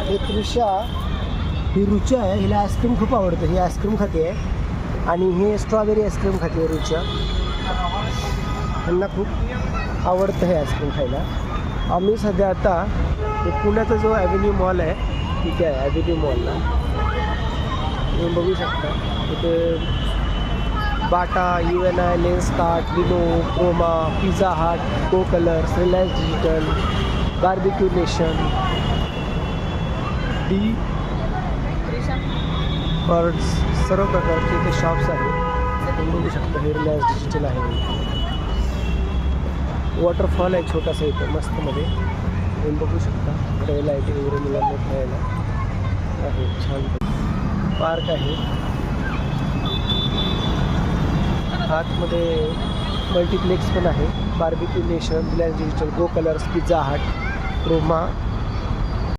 हे तृषा, ही रुचा आहे, हिला आईस्क्रीम खूप आवडतं. ही आईस्क्रीम खाते आहे आणि हे स्ट्रॉबेरी आईस्क्रीम खाते रुचा. त्यांना खूप आवडतं हे आईस्क्रीम खायला. आम्ही सध्या आता हे पुण्याचा जो ॲव्हेन्यू मॉल आहे तिथे आहे. ॲव्हेन्यू मॉलला तुम्ही बघू शकता. तिथे बाटा, UNI, लेन्सकार्ट, विनो, Croma, Pizza Hut, Go Colors, Reliance Digital, Barbeque Nation, डी पर्ड्स, सर्व प्रकारचे इथे शॉप्स आहेत. तुम्ही बघू शकता. हे रिलायन्स डिजिटल आहे. वॉटरफॉल आहे छोटासा इथं मस्तमध्ये. तुम्ही बघू शकता. इकडे लाईटिंग वगैरे मुलांना खेळायला आहे. छान पार्क आहे. आतमध्ये मल्टिप्लेक्स पण आहे. बार्बिक्यू नेशन, रिलायन्स डिजिटल, गो कलर्स, पिझ्झा हट, क्रोमा,